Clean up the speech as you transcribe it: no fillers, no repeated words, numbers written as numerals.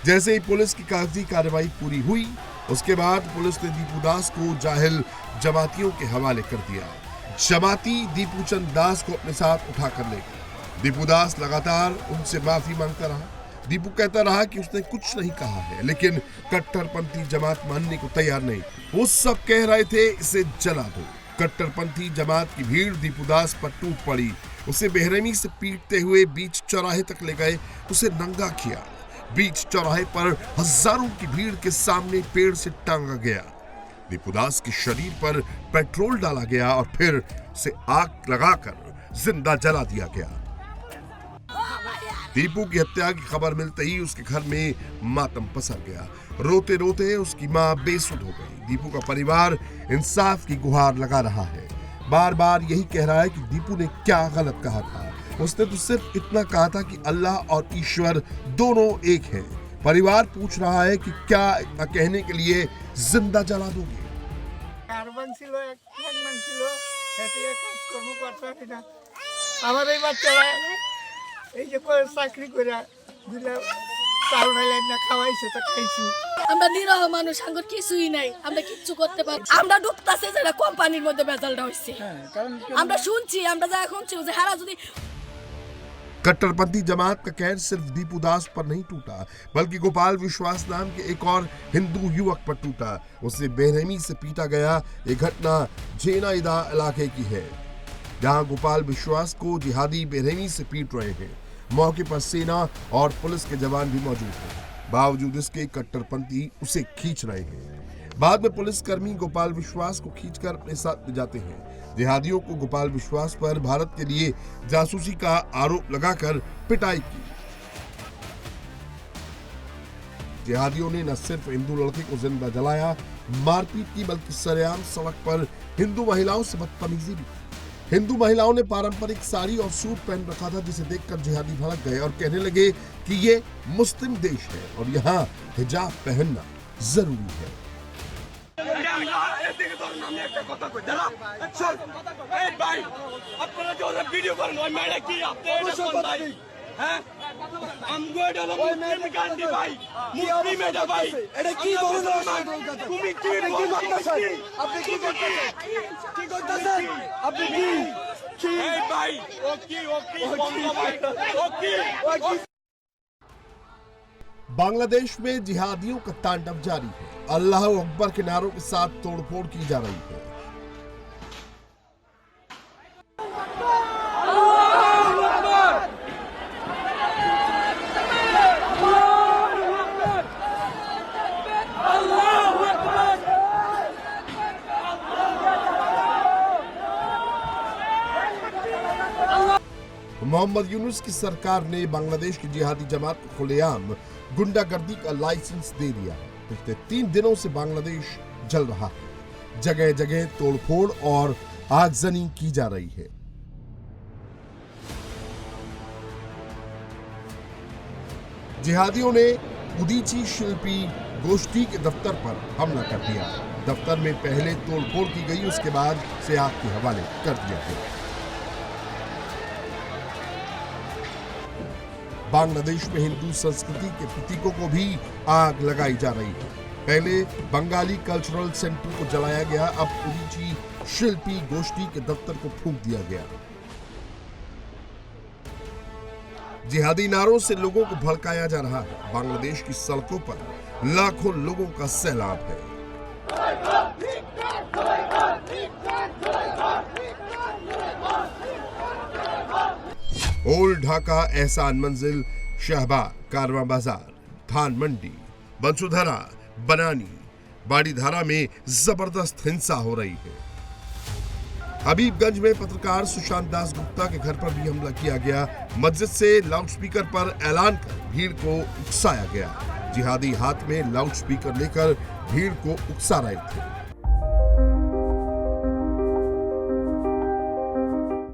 जैसे ही पुलिस की कागजी कार्रवाई पूरी हुई, उसके बाद पुलिस ने दीपू दास को जाहिल जमातियों के हवाले कर दिया। जमाती दीपू चंद दास को अपने साथ उठाकर ले गए। दीपू दास लगातार उनसे माफी मांगता रहा। दीपू कहता रहा कि उसने कुछ नहीं कहा है, लेकिन कट्टरपंथी जमात मानने को तैयार नहीं। वो सब कह रहे थे इसे जला दो। कट्टरपंथी जमात की भीड़ दीपू दास पर टूट पड़ी। उसे बेरहमी से पीटते हुए बीच चौराहे तक ले गए, उसे नंगा किया। बीच चौराहे पर हजारों की भीड़ के सामने पेड़ से टांगा गया। दीपू दास के शरीर पर पेट्रोल डाला गया और फिर उसे आग लगाकर जिंदा जला दिया गया। दीपू की हत्या की खबर मिलते ही उसके घर में मातम पसर गया। रोते रोते उसकी मां बेसुध हो गई। दीपू का परिवार इंसाफ की गुहार लगा रहा है, बार बार यही कह रहा है कि दीपू ने क्या गलत कहा था। उसने तो सिर्फ इतना कहा था कि अल्लाह और ईश्वर दोनों एक हैं। परिवार पूछ रहा है कि क्या इतना कहने के लिए जिंदा जला दोगे? আমরা নিরহ মানুষ, আঙ্গুর কিছুই নাই, আমরা কিচ্ছু করতে পারি। আমরা ডুবতাছে যেটা কোম্পানির মধ্যে বেজালটা হইছে। আমরা শুনছি, আমরা যা শুনছি যে হারা যদি कट्टरपंथी जमात का कहर सिर्फ दीपू दास पर नहीं टूटा, बल्कि गोपाल विश्वास नाम के एक और हिंदू युवक पर टूटा। उसे बेरहमी से पीटा गया। ये घटना झेनाइदा इलाके की है, जहां गोपाल विश्वास को जिहादी बेरहमी से पीट रहे हैं। मौके पर सेना और पुलिस के जवान भी मौजूद हैं। बावजूद इसके कट्टरपंथी उसे खींच रहे हैं। बाद में पुलिसकर्मी गोपाल विश्वास को खींचकर अपने साथ ले जाते हैं। जिहादियों को गोपाल विश्वास पर भारत के लिए जासूसी का आरोप लगाकर पिटाई की। जिहादियों ने न सिर्फ हिंदू लड़के को जिंदा जलाया, मारपीट की, बल्कि सरेआम सड़क पर हिंदू महिलाओं से बदतमीजी भी। हिंदू महिलाओं ने पारंपरिक साड़ी और सूट पहन रखा था, जिसे देखकर जिहादी भड़क गए और कहने लगे कि ये मुस्लिम देश है और यहाँ हिजाब पहनना जरूरी है। बांग्लादेश में जिहादियों का तांडव जारी है। अल्लाह अकबर के नारों के साथ तोड़फोड़ की जा रही है। मोहम्मद यूनुस की सरकार ने बांग्लादेश की जिहादी जमात को खुलेआम गुंडागर्दी का लाइसेंस दे दिया है। पिछले 3 दिनों से बांग्लादेश जल रहा है। जगह जगह तोड़फोड़ और आगजनी की जा रही है। जिहादियों ने उदीची शिल्पी गोष्ठी के दफ्तर पर हमला कर दिया। दफ्तर में पहले तोड़फोड़ की गई, उसके बाद से आग के हवाले कर दिया गया। बांग्लादेश में हिंदू संस्कृति के प्रतीकों को भी आग लगाई जा रही है। पहले बंगाली कल्चरल सेंटर को जलाया गया, अब उदीची शिल्पी गोष्ठी के दफ्तर को फूंक दिया गया। जिहादी नारों से लोगों को भड़काया जा रहा है। बांग्लादेश की सड़कों पर लाखों लोगों का सैलाब है। ओल्ड ढाका, एहसान मंजिल, शाहबाग, कारवां बाजार, धान मंडी, बंसुधरा, बनानी, बाड़ीधारा में जबरदस्त हिंसा हो रही है। हबीबगंज में पत्रकार सुशांत दास गुप्ता के घर पर भी हमला किया गया। मस्जिद से लाउडस्पीकर पर ऐलान कर भीड़ को उकसाया गया। जिहादी हाथ में लाउडस्पीकर लेकर भीड़ को उकसा रहे थे।